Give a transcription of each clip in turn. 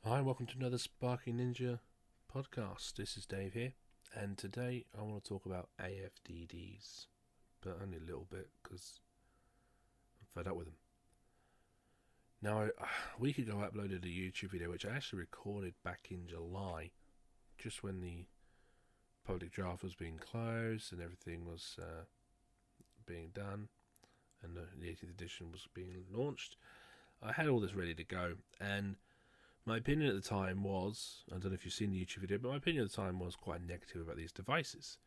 Hi, welcome to another Sparking Ninja podcast. This is Dave here, and today I want to talk about AFDDs, but only a little bit because I'm fed up with them. Now, a week ago I uploaded a YouTube video which I actually recorded back in July, just when the public draft was being closed and everything was being done, and the 18th edition was being launched. I had all this ready to go, and my opinion at the time was, I don't know if you've seen the YouTube video, but my opinion at the time was quite negative about these devices.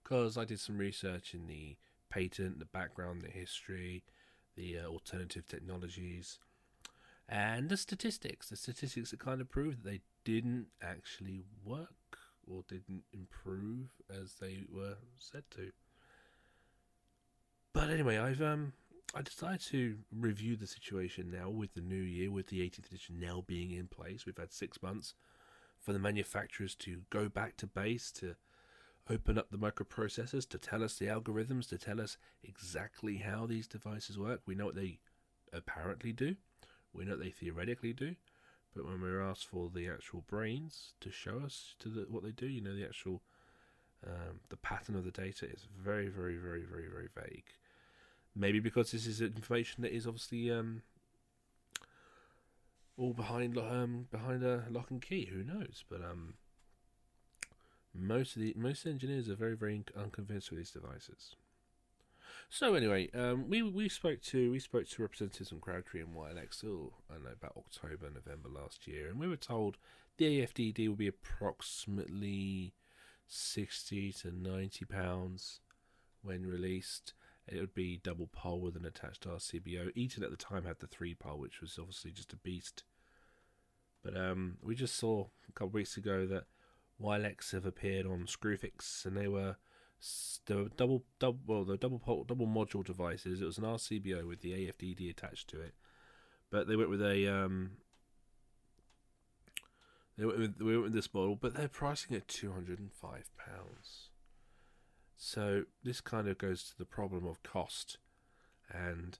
Because I did some research in the patent, the background, the history, the alternative technologies, and the statistics. The statistics that kind of proved that they didn't actually work or didn't improve as they were said to. But anyway, I decided to review the situation now with the new year, with the 18th edition now being in place. We've had 6 months for the manufacturers to go back to base, to open up the microprocessors, to tell us the algorithms, to tell us exactly how these devices work. We know what they apparently do, we know what they theoretically do, but when we're asked for the actual brains to show us what they do, the actual the pattern of the data is very, very, very, very, very vague. Maybe because this is information that is obviously all behind a lock and key. Who knows? But most engineers are very, very unconvinced with these devices. So anyway, we spoke to representatives from Crabtree and YLX. I don't know, about October, November last year, and we were told the AFDD will be approximately £60 to £90 when released. It would be double pole with an attached RCBO. Eaton at the time had the 3-pole, which was obviously just a beast. But we just saw a couple of weeks ago that YLX have appeared on Screwfix, and they were double module devices. It was an RCBO with the AFDD attached to it, but they went with this model, but they're pricing at £205. So this kind of goes to the problem of cost, and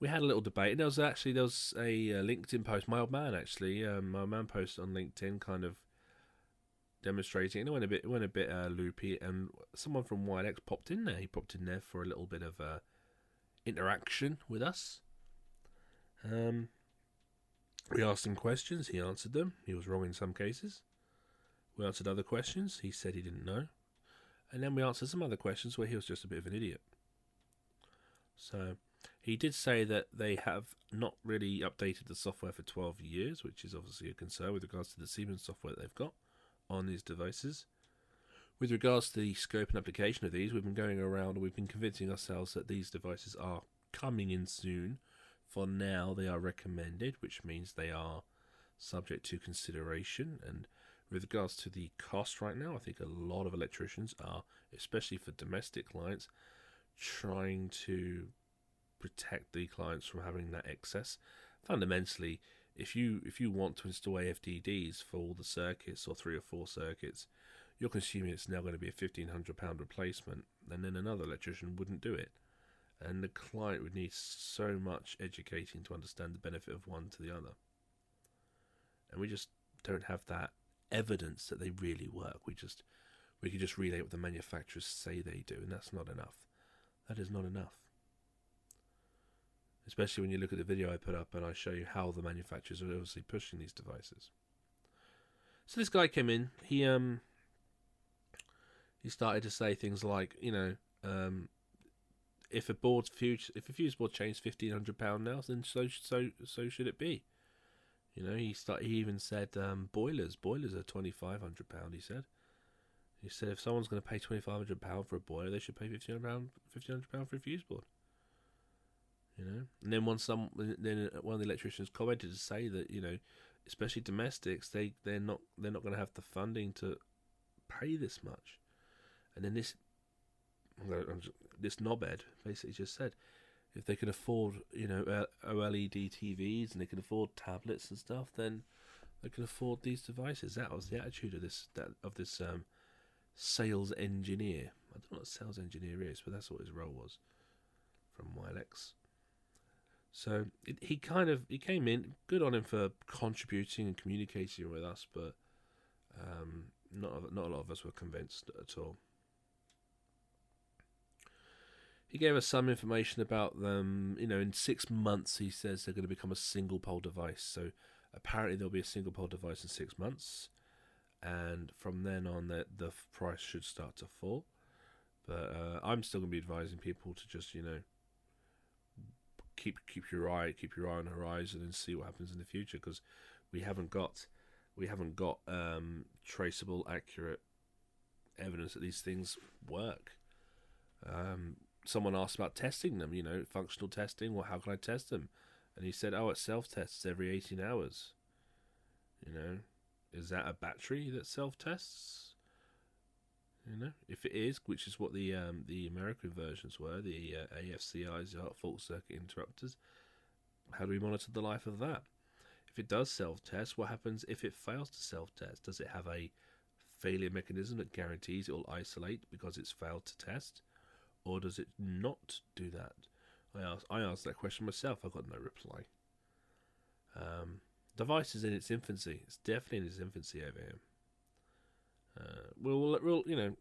we had a little debate. And there was a LinkedIn post. My old man posted on LinkedIn, kind of demonstrating. And it went a bit loopy, and someone from YLX popped in there. He popped in there for a little bit of interaction with us. We asked him questions. He answered them. He was wrong in some cases. We answered other questions. He said he didn't know. And then we answered some other questions where he was just a bit of an idiot. So he did say that they have not really updated the software for 12 years, which is obviously a concern with regards to the Siemens software that they've got on these devices. With regards to the scope and application of these, we've been going around and we've been convincing ourselves that these devices are coming in soon. For now, they are recommended, which means they are subject to consideration. And with regards to the cost right now, I think a lot of electricians are, especially for domestic clients, trying to protect the clients from having that excess. Fundamentally, if you want to install AFDDs for all the circuits or 3 or 4 circuits, you're consuming it's now going to be a £1,500 replacement, and then another electrician wouldn't do it. And the client would need so much educating to understand the benefit of one to the other. And we just don't have that evidence that they really work. We can just relay what the manufacturers say they do, and that's not enough. That is not enough. Especially when you look at the video I put up and I show you how the manufacturers are obviously pushing these devices. So this guy came in. He started to say things like, if a fuse board changed £1,500 now, then so should it be. He even said boilers are £2,500. He said if someone's going to pay £2,500 for a boiler, they should pay £1,500 for a fuse board. And then one of the electricians commented to say that especially domestics, they're not going to have the funding to pay this much. And then this knobhead basically just said, if they can afford, OLED TVs and they can afford tablets and stuff, then they can afford these devices. That was the attitude of this sales engineer. I don't know what a sales engineer is, but that's what his role was from YLX. So he came in, good on him for contributing and communicating with us, but not a lot of us were convinced at all. He gave us some information about them. In 6 months, he says they're going to become a single pole device. So apparently there'll be a single pole device in 6 months, and from then on, the price should start to fall. But I'm still going to be advising people to just keep your eye on the horizon and see what happens in the future, because we haven't got traceable, accurate evidence that these things work. Someone asked about testing them, functional testing. Well, how can I test them? And he said, it self-tests every 18 hours. Is that a battery that self-tests? If it is, which is what the American versions were, the AFCIs, the fault circuit interrupters, how do we monitor the life of that? If it does self-test, what happens if it fails to self-test? Does it have a failure mechanism that guarantees it will isolate because it's failed to test? Or does it not do that? I asked that question myself. I got no reply. Device is in its infancy. It's definitely in its infancy over here. We'll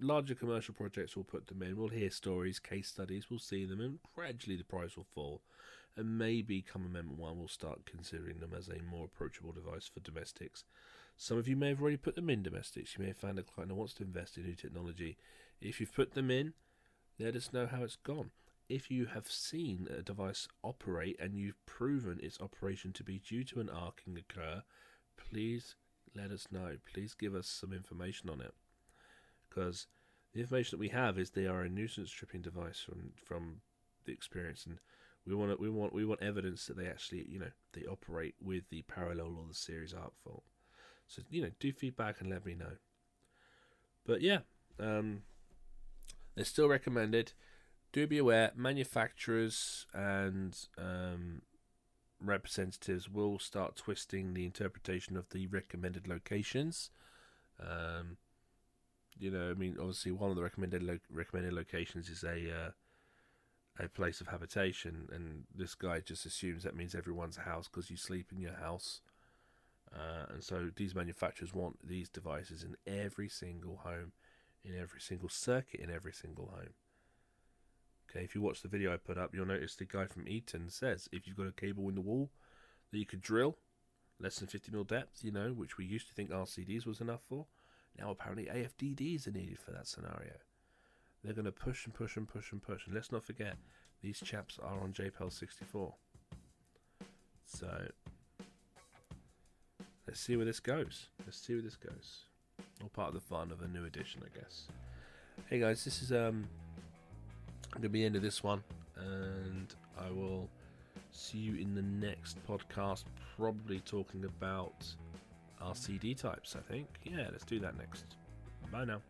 larger commercial projects will put them in. We'll hear stories, case studies. We'll see them, and gradually the price will fall. And maybe come Amendment 1, we'll start considering them as a more approachable device for domestics. Some of you may have already put them in domestics. You may have found a client that wants to invest in new technology. If you've put them in, let us know how it's gone. If you have seen a device operate and you've proven its operation to be due to an arcing occur, please let us know. Please give us some information on it, because the information that we have is they are a nuisance stripping device from the experience, and we want evidence that they actually they operate with the parallel or the series arc fault. So do feedback and let me know. But yeah, they're still recommended. Do be aware, manufacturers and representatives will start twisting the interpretation of the recommended locations. Obviously one of the recommended locations is a place of habitation, and this guy just assumes that means everyone's house because you sleep in your house. And so these manufacturers want these devices in every single home, in every single circuit, in every single home. Okay, if you watch the video I put up, you'll notice the guy from Eaton says if you've got a cable in the wall that you could drill, less than 50mm depth, which we used to think RCDs was enough for, now apparently AFDDs are needed for that scenario. They're going to push and push and push and push. And let's not forget, these chaps are on JPEL 64. So, let's see where this goes. All part of the fun of a new edition, I guess. Hey guys, this is going to be the end of this one, and I will see you in the next podcast, probably talking about RCD types, I think. Yeah, let's do that next. Bye now.